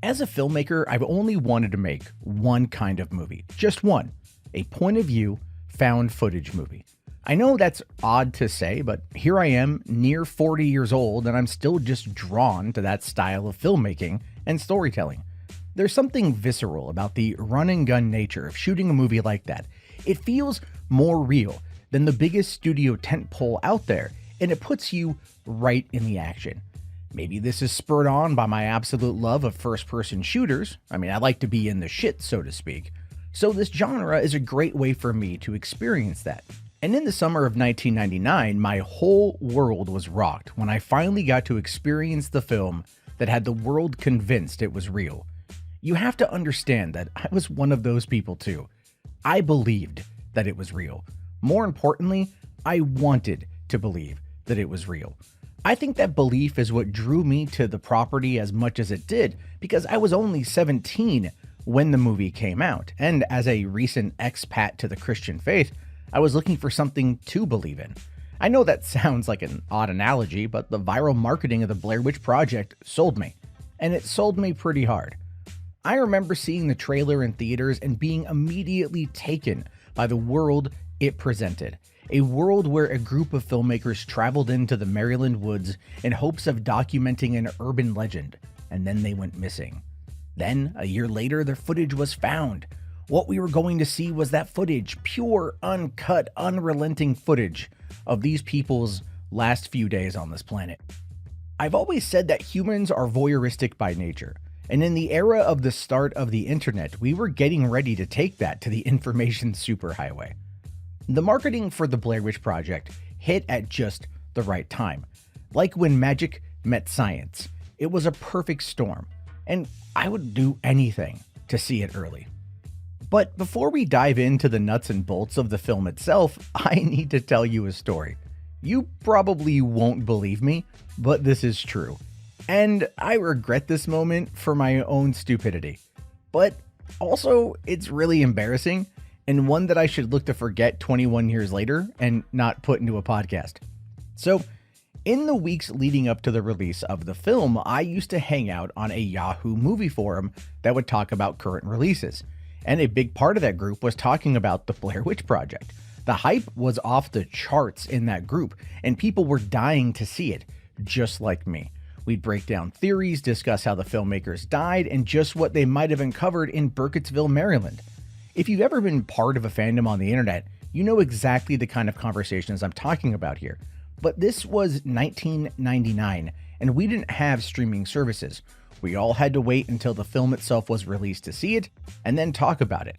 As a filmmaker, I've only wanted to make one kind of movie, just one, a point of view, found footage movie. I know that's odd to say, but here I am, near 40 years old, and I'm still just drawn to that style of filmmaking and storytelling. There's something visceral about the run and gun nature of shooting a movie like that. It feels more real than the biggest studio tentpole out there, and it puts you right in the action. Maybe this is spurred on by my absolute love of first-person shooters. I mean, I like to be in the shit, so to speak. So this genre is a great way for me to experience that. And in the summer of 1999, my whole world was rocked when I finally got to experience the film that had the world convinced it was real. You have to understand that I was one of those people too. I believed that it was real. More importantly, I wanted to believe that it was real. I think that belief is what drew me to the property as much as it did, because I was only 17 when the movie came out, and as a recent expat to the Christian faith, I was looking for something to believe in. I know that sounds like an odd analogy, but the viral marketing of the Blair Witch Project sold me, and it sold me pretty hard. I remember seeing the trailer in theaters and being immediately taken by the world it presented. A world where a group of filmmakers traveled into the Maryland woods in hopes of documenting an urban legend, and then they went missing. Then, a year later, their footage was found. What we were going to see was that footage, pure, uncut, unrelenting footage of these people's last few days on this planet. I've always said that humans are voyeuristic by nature, and in the era of the start of the internet, we were getting ready to take that to the information superhighway. The marketing for the Blair Witch Project hit at just the right time. Like when magic met science, it was a perfect storm, and I would do anything to see it early. But before we dive into the nuts and bolts of the film itself, I need to tell you a story. You probably won't believe me, but this is true. And I regret this moment for my own stupidity. But also, it's really embarrassing, and one that I should look to forget 21 years later and not put into a podcast. So, in the weeks leading up to the release of the film, I used to hang out on a Yahoo movie forum that would talk about current releases. And a big part of that group was talking about the Blair Witch Project. The hype was off the charts in that group, and people were dying to see it, just like me. We'd break down theories, discuss how the filmmakers died, and just what they might have uncovered in Burkittsville, Maryland. If you've ever been part of a fandom on the internet, you know exactly the kind of conversations I'm talking about here. But this was 1999, and we didn't have streaming services. We all had to wait until the film itself was released to see it, and then talk about it.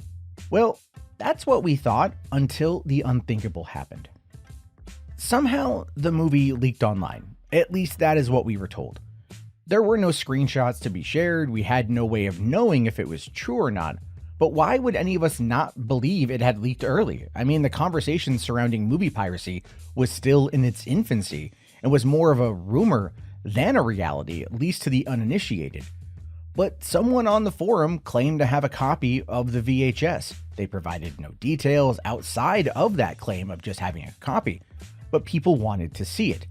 Well, that's what we thought until the unthinkable happened. Somehow, the movie leaked online. At least that is what we were told. There were no screenshots to be shared, we had no way of knowing if it was true or not, but why would any of us not believe it had leaked early? I mean, the conversation surrounding movie piracy was still in its infancy, and was more of a rumor than a reality, at least to the uninitiated. But someone on the forum claimed to have a copy of the VHS. They provided no details outside of that claim of just having a copy, but people wanted to see it.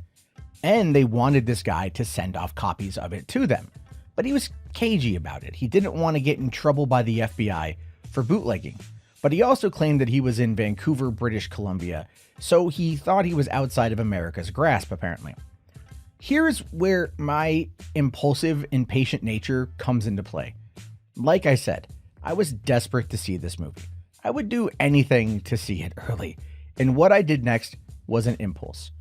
And they wanted this guy to send off copies of it to them. But he was cagey about it. He didn't want to get in trouble by the FBI for bootlegging. But he also claimed that he was in Vancouver, British Columbia, so he thought he was outside of America's grasp, apparently. Here's where my impulsive, impatient nature comes into play. Like I said, I was desperate to see this movie. I would do anything to see it early. And what I did next was an impulse.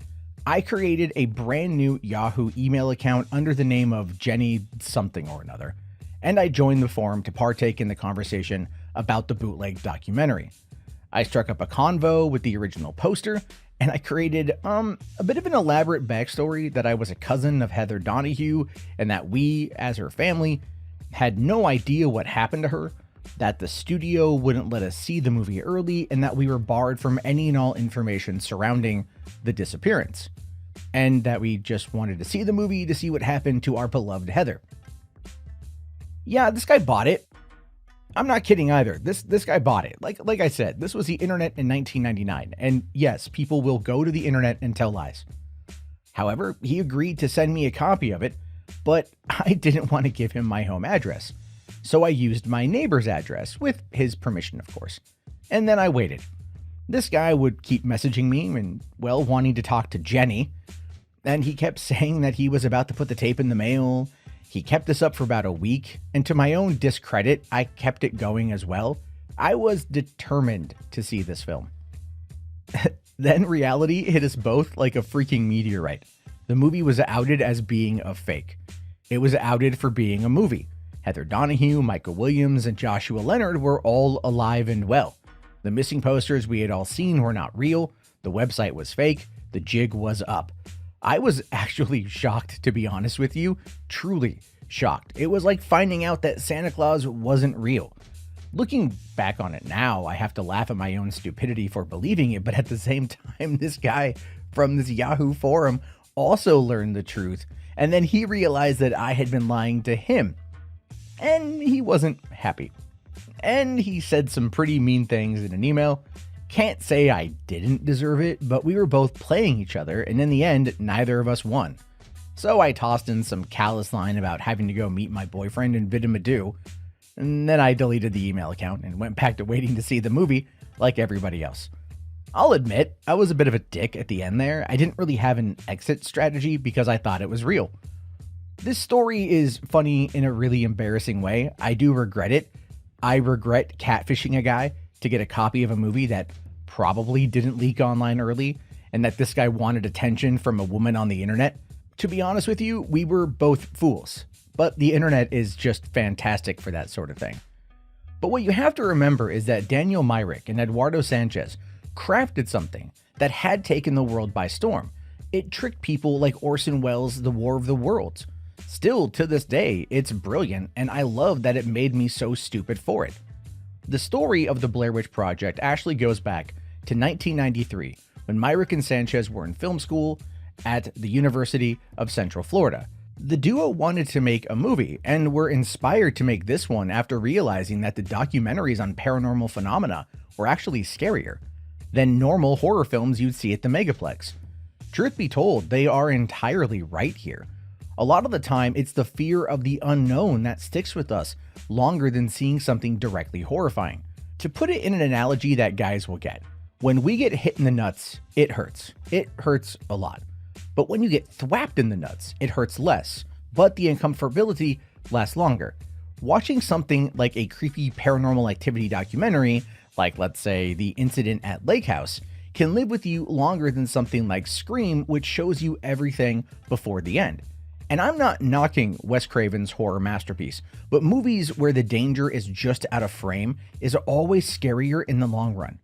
I created a brand new Yahoo email account under the name of Jenny something or another, and I joined the forum to partake in the conversation about the bootleg documentary. I struck up a convo with the original poster, and I created a bit of an elaborate backstory that I was a cousin of Heather Donahue, and that we, as her family, had no idea what happened to her, that the studio wouldn't let us see the movie early, and that we were barred from any and all information surrounding the disappearance, and that we just wanted to see the movie to see what happened to our beloved Heather. Yeah, this guy bought it. I'm not kidding either. This guy bought it. Like I said, this was the internet in 1999, and yes, people will go to the internet and tell lies. However, he agreed to send me a copy of it, but I didn't want to give him my home address. So I used my neighbor's address, with his permission, of course. And then I waited. This guy would keep messaging me and, well, wanting to talk to Jenny. And he kept saying that he was about to put the tape in the mail. He kept this up for about a week. And to my own discredit, I kept it going as well. I was determined to see this film. Then reality hit us both like a freaking meteorite. The movie was outed as being a fake. It was outed for being a movie. Heather Donahue, Michael Williams, and Joshua Leonard were all alive and well. The missing posters we had all seen were not real. The website was fake. The jig was up. I was actually shocked, to be honest with you. Truly shocked. It was like finding out that Santa Claus wasn't real. Looking back on it now, I have to laugh at my own stupidity for believing it, but at the same time, this guy from this Yahoo forum also learned the truth, and then he realized that I had been lying to him. And he wasn't happy. And he said some pretty mean things in an email. Can't say I didn't deserve it, but we were both playing each other, and in the end, neither of us won. So I tossed in some callous line about having to go meet my boyfriend and bid him adieu, and then I deleted the email account and went back to waiting to see the movie like everybody else. I'll admit, I was a bit of a dick at the end there. I didn't really have an exit strategy because I thought it was real. This story is funny in a really embarrassing way. I do regret it. I regret catfishing a guy to get a copy of a movie that probably didn't leak online early, and that this guy wanted attention from a woman on the internet. To be honest with you, we were both fools, but the internet is just fantastic for that sort of thing. But what you have to remember is that Daniel Myrick and Eduardo Sanchez crafted something that had taken the world by storm. It tricked people like Orson Welles' The War of the Worlds. Still, to this day, it's brilliant, and I love that it made me so stupid for it. The story of the Blair Witch Project actually goes back to 1993, when Myrick and Sanchez were in film school at the University of Central Florida. The duo wanted to make a movie, and were inspired to make this one after realizing that the documentaries on paranormal phenomena were actually scarier than normal horror films you'd see at the Megaplex. Truth be told, they are entirely right here. A lot of the time, it's the fear of the unknown that sticks with us longer than seeing something directly horrifying. To put it in an analogy that guys will get, when we get hit in the nuts, it hurts. It hurts a lot. But when you get thwapped in the nuts, it hurts less, but the uncomfortability lasts longer. Watching something like a creepy paranormal activity documentary, like let's say The Incident at Lake House, can live with you longer than something like Scream, which shows you everything before the end. And I'm not knocking Wes Craven's horror masterpiece, but movies where the danger is just out of frame is always scarier in the long run.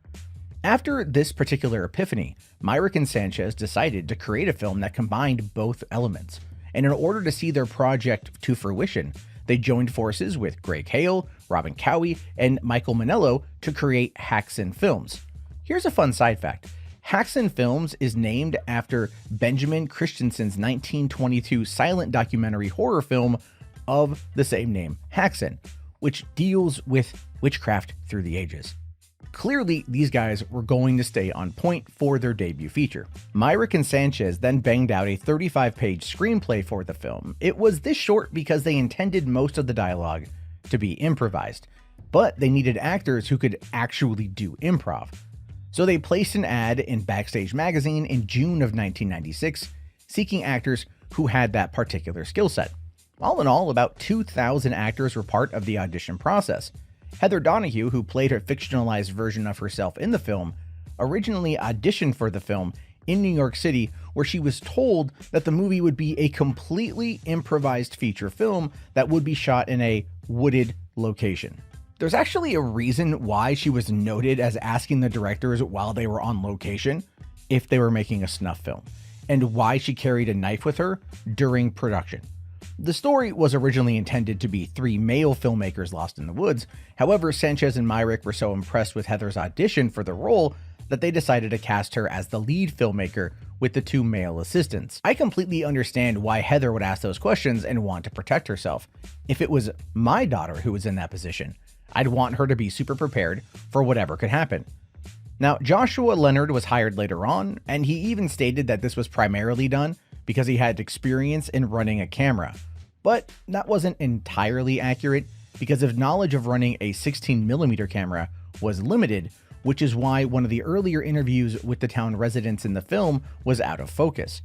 After this particular epiphany, Myrick and Sanchez decided to create a film that combined both elements. And in order to see their project to fruition, they joined forces with Greg Hale, Robin Cowie, and Michael Manello to create Haxan Films. Here's a fun side fact. Haxan Films is named after Benjamin Christensen's 1922 silent documentary horror film of the same name, Haxan, which deals with witchcraft through the ages. Clearly, these guys were going to stay on point for their debut feature. Myrick and Sanchez then banged out a 35-page screenplay for the film. It was this short because they intended most of the dialogue to be improvised, but they needed actors who could actually do improv. So they placed an ad in Backstage Magazine in June of 1996, seeking actors who had that particular skill set. All in all, about 2,000 actors were part of the audition process. Heather Donahue, who played her fictionalized version of herself in the film, originally auditioned for the film in New York City, where she was told that the movie would be a completely improvised feature film that would be shot in a wooded location. There's actually a reason why she was noted as asking the directors while they were on location if they were making a snuff film, and why she carried a knife with her during production. The story was originally intended to be 3 male filmmakers lost in the woods. However, Sanchez and Myrick were so impressed with Heather's audition for the role that they decided to cast her as the lead filmmaker with the 2 male assistants. I completely understand why Heather would ask those questions and want to protect herself. If it was my daughter who was in that position, I'd want her to be super prepared for whatever could happen. Now, Joshua Leonard was hired later on, and he even stated that this was primarily done because he had experience in running a camera. But that wasn't entirely accurate because of knowledge of running a 16mm camera was limited, which is why one of the earlier interviews with the town residents in the film was out of focus.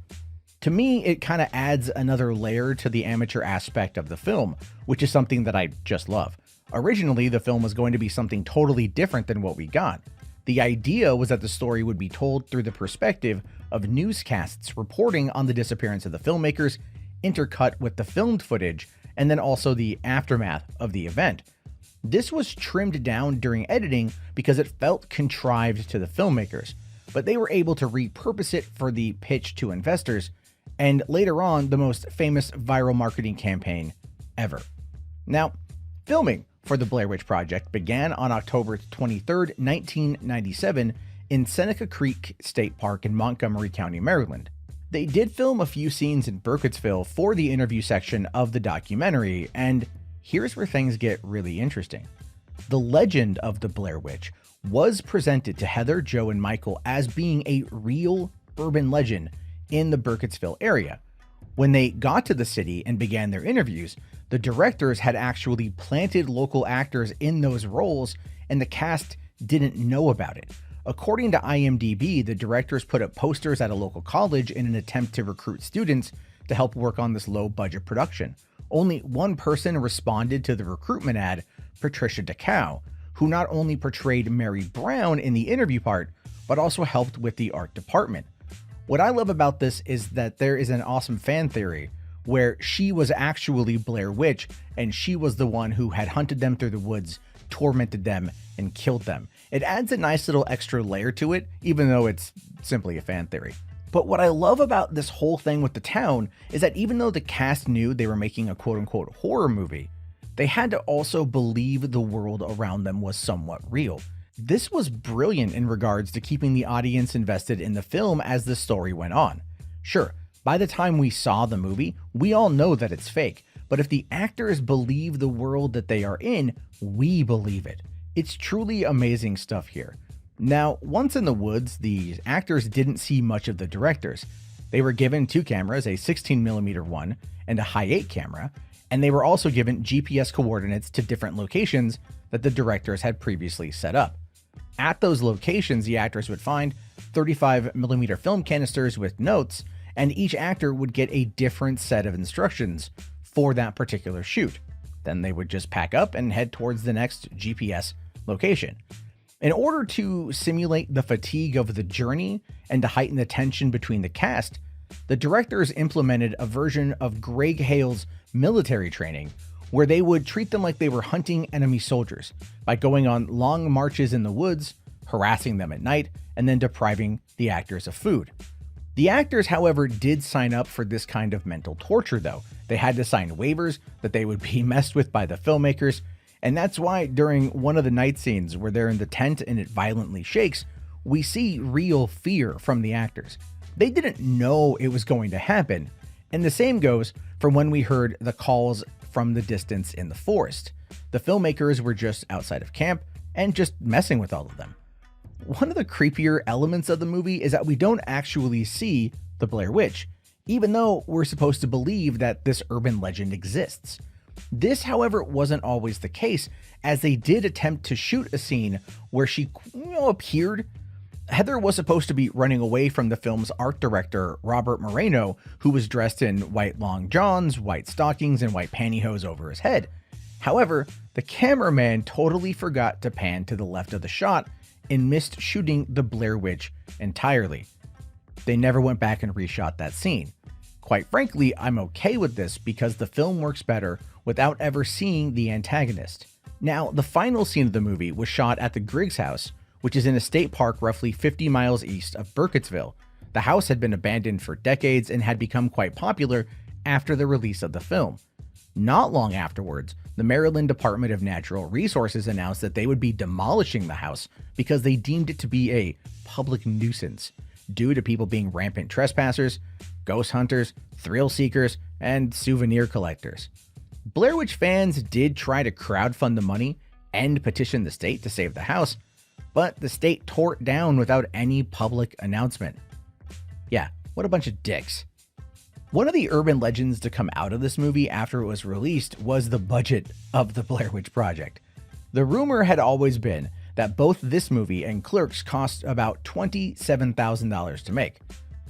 To me, it kind of adds another layer to the amateur aspect of the film, which is something that I just love. Originally, the film was going to be something totally different than what we got. The idea was that the story would be told through the perspective of newscasts reporting on the disappearance of the filmmakers, intercut with the filmed footage, and then also the aftermath of the event. This was trimmed down during editing because it felt contrived to the filmmakers, but they were able to repurpose it for the pitch to investors, and later on, the most famous viral marketing campaign ever. Now, filming for the Blair Witch Project began on October 23, 1997 in Seneca Creek State Park in Montgomery County, Maryland. They did film a few scenes in Burkittsville for the interview section of the documentary, and here's where things get really interesting. The legend of the Blair Witch was presented to Heather, Joe, and Michael as being a real urban legend in the Burkittsville area. When they got to the city and began their interviews, the directors had actually planted local actors in those roles, and the cast didn't know about it. According to IMDb, the directors put up posters at a local college in an attempt to recruit students to help work on this low-budget production. Only one person responded to the recruitment ad, Patricia DeCow, who not only portrayed Mary Brown in the interview part, but also helped with the art department. What I love about this is that there is an awesome fan theory where she was actually Blair Witch, and she was the one who had hunted them through the woods, tormented them, and killed them. It adds a nice little extra layer to it, even though it's simply a fan theory. But what I love about this whole thing with the town is that even though the cast knew they were making a quote-unquote horror movie, they had to also believe the world around them was somewhat real. This was brilliant in regards to keeping the audience invested in the film as the story went on. Sure, by the time we saw the movie, we all know that it's fake, but if the actors believe the world that they are in, we believe it. It's truly amazing stuff here. Now, once in the woods, the actors didn't see much of the directors. They were given two cameras, a 16mm one and a high-8 camera, and they were also given GPS coordinates to different locations that the directors had previously set up. At those locations, the actors would find 35mm film canisters with notes, and each actor would get a different set of instructions for that particular shoot. Then they would just pack up and head towards the next GPS location. In order to simulate the fatigue of the journey and to heighten the tension between the cast, the directors implemented a version of Greg Hale's military training where they would treat them like they were hunting enemy soldiers by going on long marches in the woods, harassing them at night, and then depriving the actors of food. The actors, however, did sign up for this kind of mental torture though. They had to sign waivers that they would be messed with by the filmmakers, and that's why during one of the night scenes where they're in the tent and it violently shakes, we see real fear from the actors. They didn't know it was going to happen, and the same goes for when we heard the calls from the distance in the forest. The filmmakers were just outside of camp and just messing with all of them. One of the creepier elements of the movie is that we don't actually see the Blair Witch, even though we're supposed to believe that this urban legend exists. This, however, wasn't always the case, as they did attempt to shoot a scene where she appeared. Heather was supposed to be running away from the film's art director, Robert Moreno, who was dressed in white long johns, white stockings, and white pantyhose over his head. However, the cameraman totally forgot to pan to the left of the shot and missed shooting the Blair Witch entirely. They never went back and reshot that scene. Quite frankly, I'm okay with this because the film works better without ever seeing the antagonist. Now, the final scene of the movie was shot at the Griggs house, which is in a state park roughly 50 miles east of Burkittsville. The house had been abandoned for decades and had become quite popular after the release of the film. Not long afterwards, the Maryland Department of Natural Resources announced that they would be demolishing the house because they deemed it to be a public nuisance due to people being rampant trespassers, ghost hunters, thrill seekers, and souvenir collectors. Blair Witch fans did try to crowdfund the money and petition the state to save the house, but the state tore it down without any public announcement. Yeah, what a bunch of dicks. One of the urban legends to come out of this movie after it was released was the budget of the Blair Witch Project. The rumor had always been that both this movie and Clerks cost about $27,000 to make,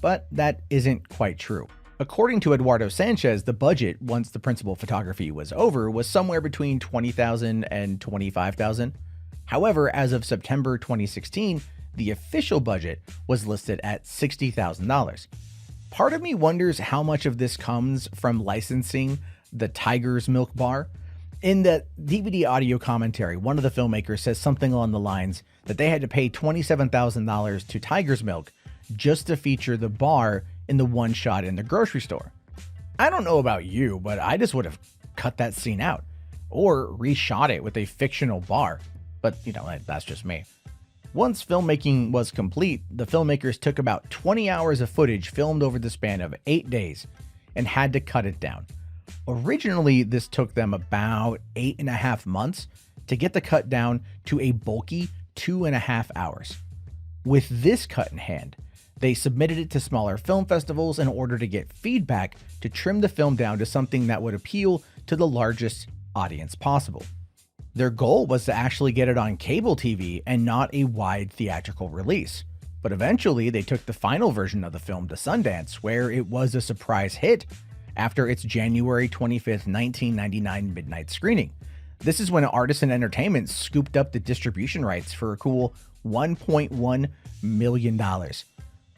but that isn't quite true. According to Eduardo Sanchez, the budget, once the principal photography was over, was somewhere between $20,000 and $25,000. However, as of September 2016, the official budget was listed at $60,000. Part of me wonders how much of this comes from licensing the Tiger's Milk bar. In the DVD audio commentary, one of the filmmakers says something along the lines that they had to pay $27,000 to Tiger's Milk just to feature the bar in the one shot in the grocery store. I don't know about you, but I just would have cut that scene out or reshot it with a fictional bar. But, that's just me. Once filmmaking was complete, the filmmakers took about 20 hours of footage filmed over the span of 8 days and had to cut it down. Originally, this took them about 8.5 months to get the cut down to a bulky 2.5 hours. With this cut in hand, they submitted it to smaller film festivals in order to get feedback to trim the film down to something that would appeal to the largest audience possible. Their goal was to actually get it on cable TV and not a wide theatrical release. But eventually, they took the final version of the film to Sundance, where it was a surprise hit after its January 25th, 1999 midnight screening. This is when Artisan Entertainment scooped up the distribution rights for a cool $1.1 million.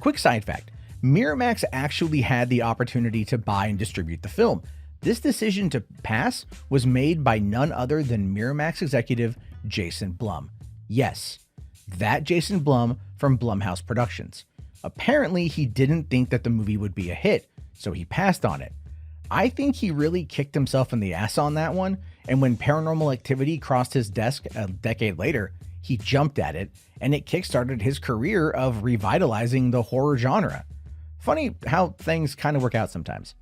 Quick side fact, Miramax actually had the opportunity to buy and distribute the film. This decision to pass was made by none other than Miramax executive Jason Blum. Yes, that Jason Blum from Blumhouse Productions. Apparently, he didn't think that the movie would be a hit, so he passed on it. I think he really kicked himself in the ass on that one, and when Paranormal Activity crossed his desk a decade later, he jumped at it, and it kickstarted his career of revitalizing the horror genre. Funny how things kind of work out sometimes.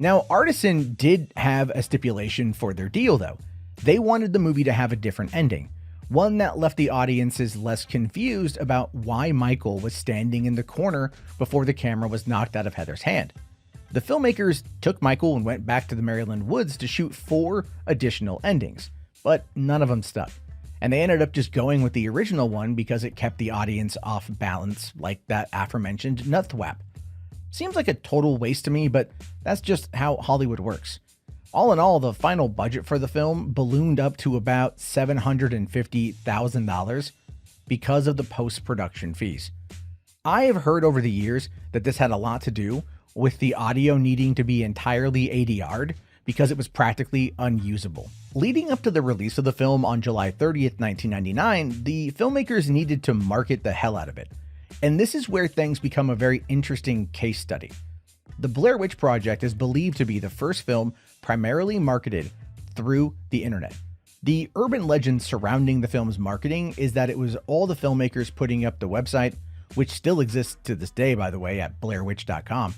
Now, Artisan did have a stipulation for their deal, though. They wanted the movie to have a different ending, one that left the audiences less confused about why Michael was standing in the corner before the camera was knocked out of Heather's hand. The filmmakers took Michael and went back to the Maryland woods to shoot 4 additional endings, but none of them stuck. And they ended up just going with the original one because it kept the audience off balance, like that aforementioned nut thwap. Seems like a total waste to me, but that's just how Hollywood works. All in all, the final budget for the film ballooned up to about $750,000 because of the post-production fees. I have heard over the years that this had a lot to do with the audio needing to be entirely ADR'd because it was practically unusable. Leading up to the release of the film on July 30th, 1999, the filmmakers needed to market the hell out of it. And this is where things become a very interesting case study. The Blair Witch Project is believed to be the first film primarily marketed through the internet. The urban legend surrounding the film's marketing is that it was all the filmmakers putting up the website, which still exists to this day, by the way, at blairwitch.com.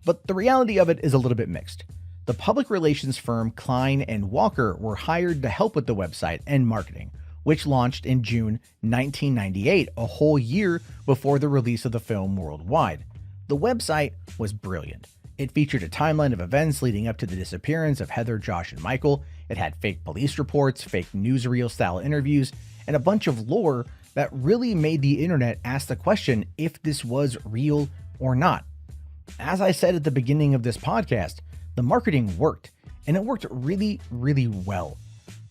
But the reality of it is a little bit mixed. The public relations firm Klein and Walker were hired to help with the website and marketing, which launched in June 1998, a whole year before the release of the film worldwide. The website was brilliant. It featured a timeline of events leading up to the disappearance of Heather, Josh, and Michael. It had fake police reports, fake newsreel-style interviews, and a bunch of lore that really made the internet ask the question if this was real or not. As I said at the beginning of this podcast, the marketing worked, and it worked really, really well.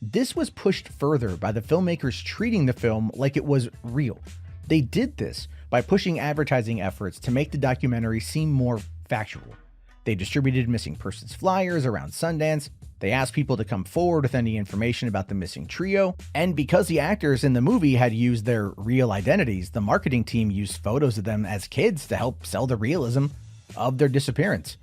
This was pushed further by the filmmakers treating the film like it was real. They did this by pushing advertising efforts to make the documentary seem more factual. They distributed missing persons flyers around Sundance. They asked people to come forward with any information about the missing trio. And because the actors in the movie had used their real identities, the marketing team used photos of them as kids to help sell the realism of their disappearance.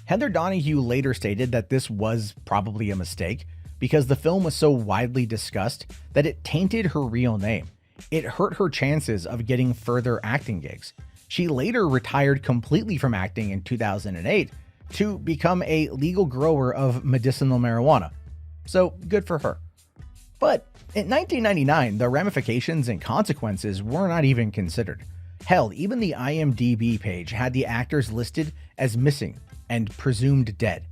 Heather Donahue later stated that this was probably a mistake because the film was so widely discussed that it tainted her real name. It hurt her chances of getting further acting gigs. She later retired completely from acting in 2008 to become a legal grower of medicinal marijuana. So good for her. But in 1999, the ramifications and consequences were not even considered. Hell, even the IMDb page had the actors listed as missing and presumed dead.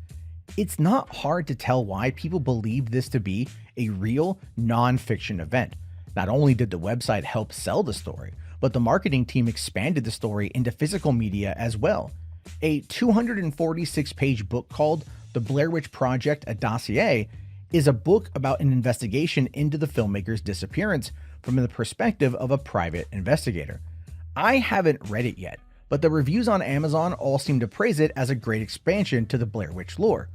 It's not hard to tell why people believed this to be a real non-fiction event. Not only did the website help sell the story, but the marketing team expanded the story into physical media as well. A 246-page book called The Blair Witch Project: A Dossier is a book about an investigation into the filmmaker's disappearance from the perspective of a private investigator. I haven't read it yet, but the reviews on Amazon all seem to praise it as a great expansion to the Blair Witch lore.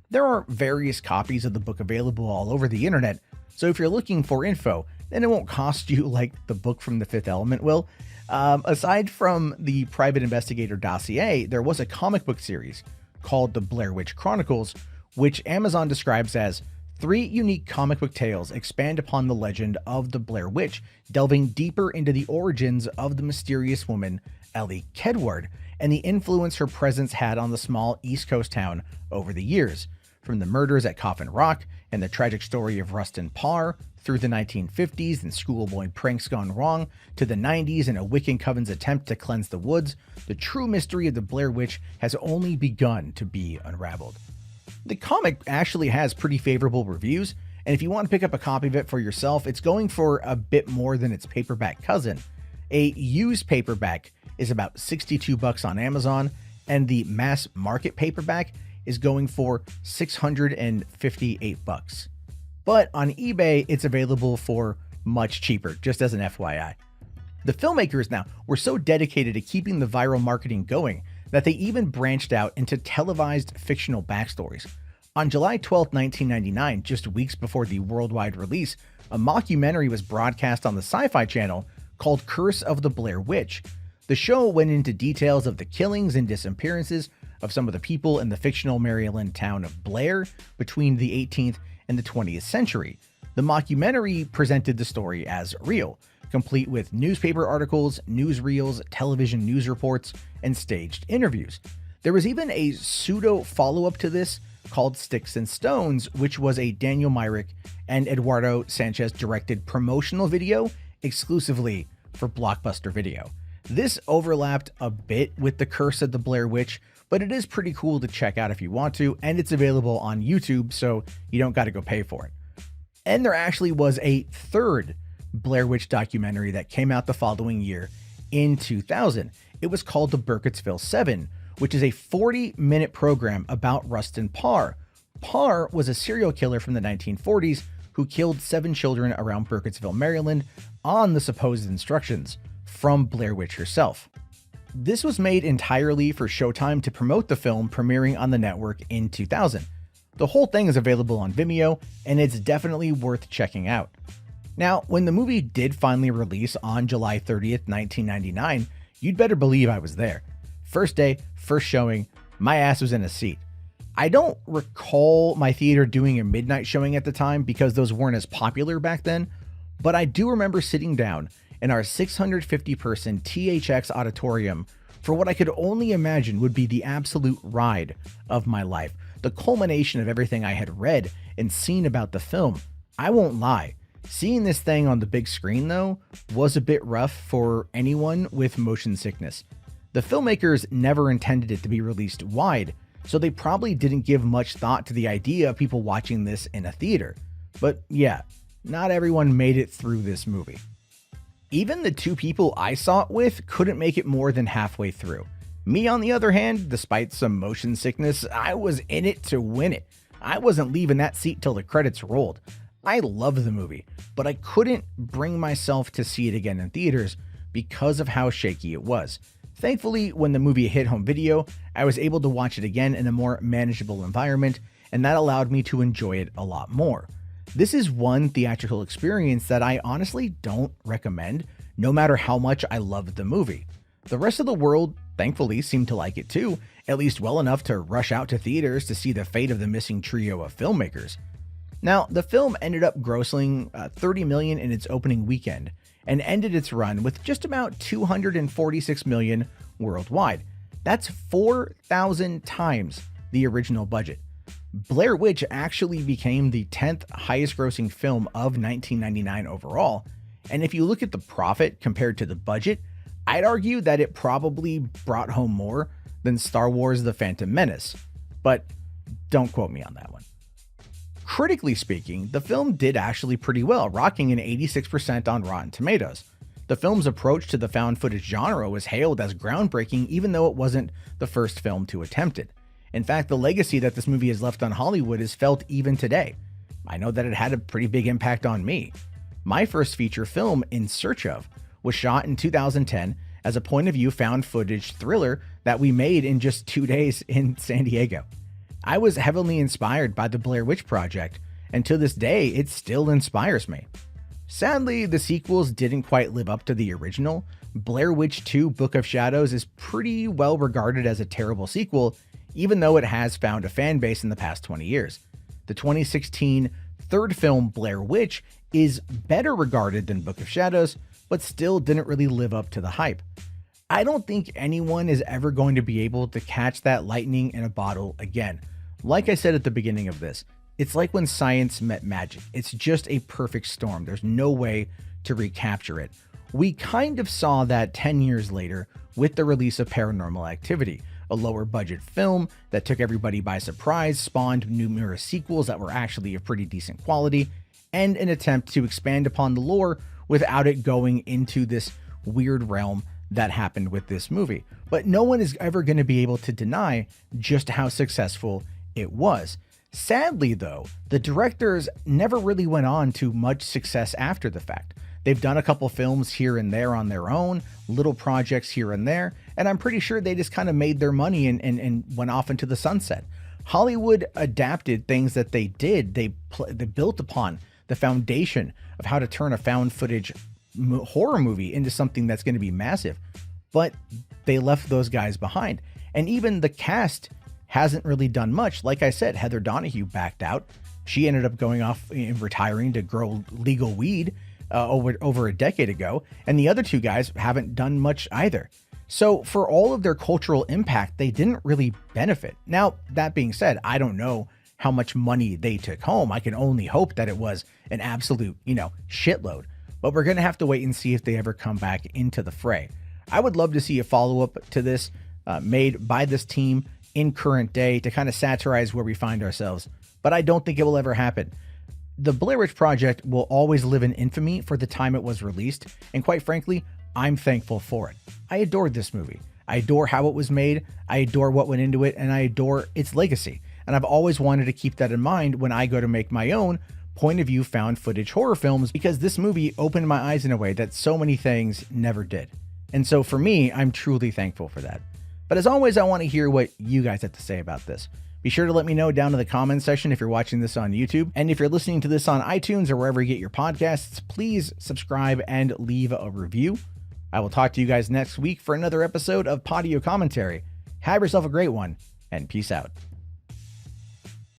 There are various copies of the book available all over the internet, so if you're looking for info, then it won't cost you like the book from The Fifth Element will. Aside from the private investigator dossier, there was a comic book series called The Blair Witch Chronicles, which Amazon describes as 3 unique comic book tales expand upon the legend of the Blair Witch, delving deeper into the origins of the mysterious woman Ellie Kedward and the influence her presence had on the small East Coast town over the years. From the murders at Coffin Rock and the tragic story of Rustin Parr, through the 1950s and schoolboy pranks gone wrong, to the 90s and a Wiccan coven's attempt to cleanse the woods, the true mystery of the Blair Witch has only begun to be unraveled. The comic actually has pretty favorable reviews, and if you want to pick up a copy of it for yourself, it's going for a bit more than its paperback cousin. A used paperback is about $62 on Amazon, and the mass market paperback is going for $658. But on eBay, it's available for much cheaper, just as an FYI. The filmmakers now were so dedicated to keeping the viral marketing going that they even branched out into televised fictional backstories. On July 12, 1999, just weeks before the worldwide release, a mockumentary was broadcast on the Sci-Fi Channel called Curse of the Blair Witch. The show went into details of the killings and disappearances of some of the people in the fictional Maryland town of Blair between the 18th and the 20th century. The mockumentary presented the story as real, complete with newspaper articles, newsreels, television news reports, and staged interviews. There was even a pseudo follow-up to this called Sticks and Stones, which was a Daniel Myrick and Eduardo Sanchez directed promotional video exclusively for Blockbuster Video. This overlapped a bit with the Curse of the Blair Witch, but it is pretty cool to check out if you want to, and it's available on YouTube, so you don't got to go pay for it. And there actually was a third Blair Witch documentary that came out the following year in 2000. It was called The Burkittsville 7, which is a 40-minute program about Rustin Parr. Parr was a serial killer from the 1940s who killed 7 children around Burkittsville, Maryland, on the supposed instructions from Blair Witch herself. This was made entirely for Showtime to promote the film premiering on the network in 2000. The whole thing is available on Vimeo, and it's definitely worth checking out. Now, when the movie did finally release on July 30th, 1999, you'd better believe I was there. First day, first showing, my ass was in a seat. I don't recall my theater doing a midnight showing at the time because those weren't as popular back then, but I do remember sitting down in our 650-person THX auditorium for what I could only imagine would be the absolute ride of my life, the culmination of everything I had read and seen about the film. I won't lie, seeing this thing on the big screen though was a bit rough for anyone with motion sickness. The filmmakers never intended it to be released wide, so they probably didn't give much thought to the idea of people watching this in a theater. But yeah, not everyone made it through this movie. Even the 2 people I saw it with couldn't make it more than halfway through. Me, on the other hand, despite some motion sickness, I was in it to win it. I wasn't leaving that seat till the credits rolled. I loved the movie, but I couldn't bring myself to see it again in theaters because of how shaky it was. Thankfully, when the movie hit home video, I was able to watch it again in a more manageable environment, and that allowed me to enjoy it a lot more. This is one theatrical experience that I honestly don't recommend, no matter how much I loved the movie. The rest of the world, thankfully, seemed to like it too, at least well enough to rush out to theaters to see the fate of the missing trio of filmmakers. Now, the film ended up grossing $30 million in its opening weekend, and ended its run with just about $246 million worldwide. That's 4,000 times the original budget. Blair Witch actually became the 10th highest grossing film of 1999 overall, and if you look at the profit compared to the budget, I'd argue that it probably brought home more than Star Wars The Phantom Menace, but don't quote me on that one. Critically speaking, the film did actually pretty well, rocking an 86% on Rotten Tomatoes. The film's approach to the found footage genre was hailed as groundbreaking, even though it wasn't the first film to attempt it. In fact, the legacy that this movie has left on Hollywood is felt even today. I know that it had a pretty big impact on me. My first feature film, In Search Of, was shot in 2010 as a point-of-view found footage thriller that we made in just 2 days in San Diego. I was heavily inspired by the Blair Witch Project, and to this day, it still inspires me. Sadly, the sequels didn't quite live up to the original. Blair Witch 2: Book of Shadows is pretty well regarded as a terrible sequel, even though it has found a fan base in the past 20 years. The 2016 third film, Blair Witch, is better regarded than Book of Shadows, but still didn't really live up to the hype. I don't think anyone is ever going to be able to catch that lightning in a bottle again. Like I said at the beginning of this, it's like when science met magic. It's just a perfect storm. There's no way to recapture it. We kind of saw that 10 years later with the release of Paranormal Activity, a lower budget film that took everybody by surprise, spawned numerous sequels that were actually of pretty decent quality, and an attempt to expand upon the lore without it going into this weird realm that happened with this movie. But no one is ever going to be able to deny just how successful it was. Sadly, though, the directors never really went on to much success after the fact. They've done a couple films here and there on their own, little projects here and there, and I'm pretty sure they just kind of made their money and went off into the sunset. Hollywood adapted things that they did. They built upon the foundation of how to turn a found footage horror movie into something that's going to be massive, but they left those guys behind. And even the cast hasn't really done much. Like I said, Heather Donahue backed out. She ended up going off and retiring to grow legal weed over a decade ago, and the other two guys haven't done much either. So for all of their cultural impact, they didn't really benefit. Now, that being said, I don't know how much money they took home. I can only hope that it was an absolute, shitload. But we're going to have to wait and see if they ever come back into the fray. I would love to see a follow-up to this made by this team in current day to kind of satirize where we find ourselves, but I don't think it will ever happen. The Blair Witch Project will always live in infamy for the time it was released, and quite frankly, I'm thankful for it. I adored this movie. I adore how it was made, I adore what went into it, and I adore its legacy. And I've always wanted to keep that in mind when I go to make my own point-of-view found footage horror films, because this movie opened my eyes in a way that so many things never did. And so for me, I'm truly thankful for that. But as always, I want to hear what you guys have to say about this. Be sure to let me know down in the comments section if you're watching this on YouTube. And if you're listening to this on iTunes or wherever you get your podcasts, please subscribe and leave a review. I will talk to you guys next week for another episode of Podio Commentary. Have yourself a great one, and peace out.